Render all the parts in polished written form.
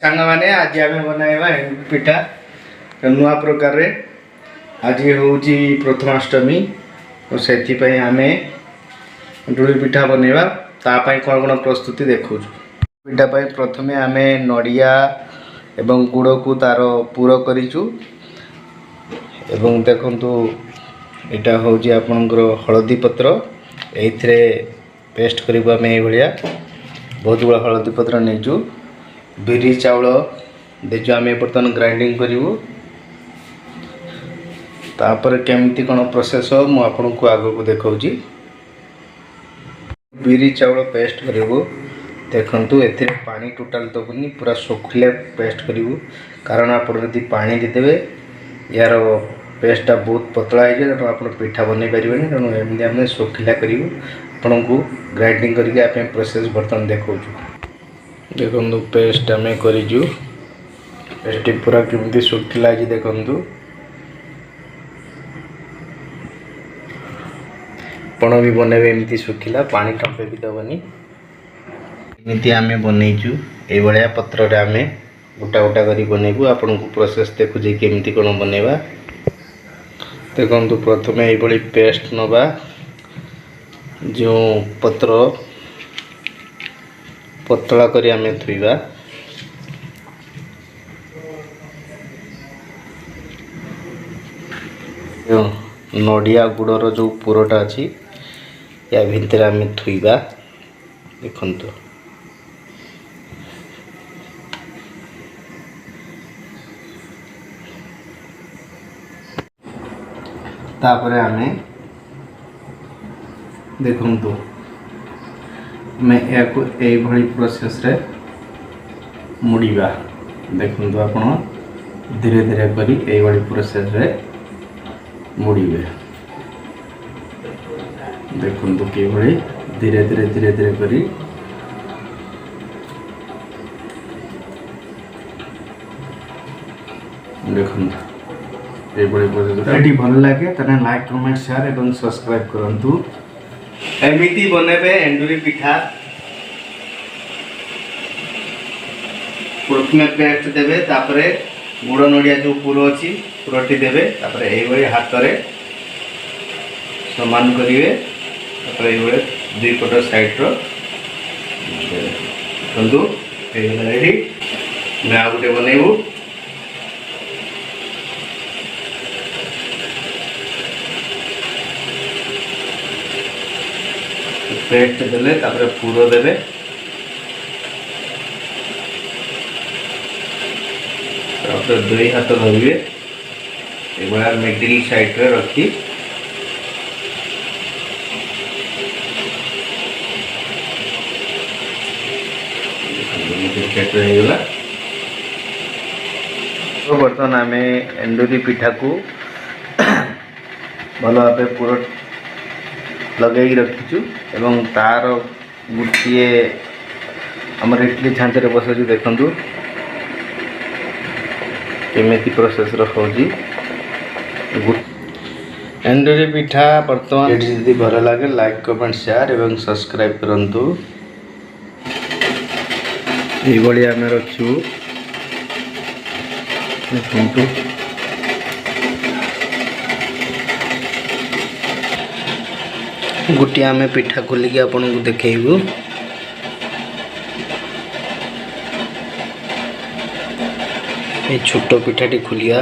सांग मैंने आज आम बनवा पिठा नुआ प्रकार रे आज हूँ प्रथमाष्टमी तो से आम डुली पिठा बनवा तापाई कौन कौन प्रस्तुति देखु पिठा प्रथमे आम नड़िया एवं गुड़ को तार पूर करूँ देखु यहाँ हूँ आपणकर हलदी पत्र ये पेस्ट करें भाया बहुत गुड़ा हलदी पत्र नहीं बिरी चाउल देजु आम बर्तमान ग्राइंडिंग करूँ तापर केमती कौन प्रोसेस हो मु आपन को आग को देखा बिरी चाउल पेस्ट करूँ देखु ए पानी टोटाल दबुनि पूरा सुखिले पेस्ट करूँ कारण आप पानी देदेवे यार पेस्टा बहुत पतला हो जाए तेणु आप पिठा बन पारे तेणु एमती आम सुखिला करूँ आपन को ग्राइंडिंग करके प्रोसेस बर्तमान देखा देखु पेस्ट आम करूँ पेस्ट पूरा केमती सुखिला देखु आपण भी बनइबे एमती सुखिला पानी टंपे भी दबनी एमती आम बनईचु ये भाया पत्र आम गोटा गोटा कर बनइबू आपन को प्रोसेस देखु केमती कौन बनइबा देखु प्रथमे ये पेस्ट नवा जो पत्र पतला करी आम थुइबा नड़िया गुड़र जो पुरटा अच्छी या भितर आम थुइबा देखु तापरे आम देखु मैं या प्रोसेस रे मुड़ीबा देखु आपण धीरे धीरे करी ये प्रोसेस रे मुड़ीबे देखु कि धीरे धीरे धीरे धीरे करी देखु ये प्रोसेस भल लगे तो लाइक कमेंट शेयर एवं सब्सक्राइब करूँ एमती बनइबे एंडुरी पिठा प्रथमे पेस्ट देवे तापरे गुड़ नड़िया जो पुर अच्छी पुरटी देवे तापरे ये हाथ में समान करेंगे तापरे ये दुई पट साइड रखु रेडी मैं आ गए बनइबू पेस्ट देले तापरे पूर देवे तापरे दुई हाथ धरिए ये मिडिल साइड रे रखी गला तो बर्तमान आम एंडुरी पिठा को भल भाव पूरा लगे रखीचु एवं तार गोटे आमर इडली छांच बसु देखु केमिति प्रोसेस रखी एंडुरी पिठा बर्तमान यदि भल लगे लाइक कमेंट शेयर एवं सब्सक्राइब करूँ ये आम रखु देखु गोटे आम पिठा खोलिकी आपन को देखू ये छोट पिठाटी खोलिया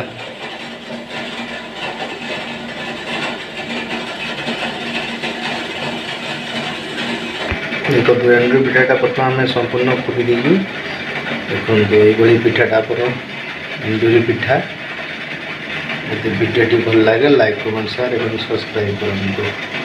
देखो एंडुरी पिठाटा प्रथम आम संपूर्ण खोली देगी देखो ये पिठाटा पर एंडुरी पिठा भिडियोटी भल लगे लाइक कमेंट शेयर एवं सब्सक्राइब करूँ।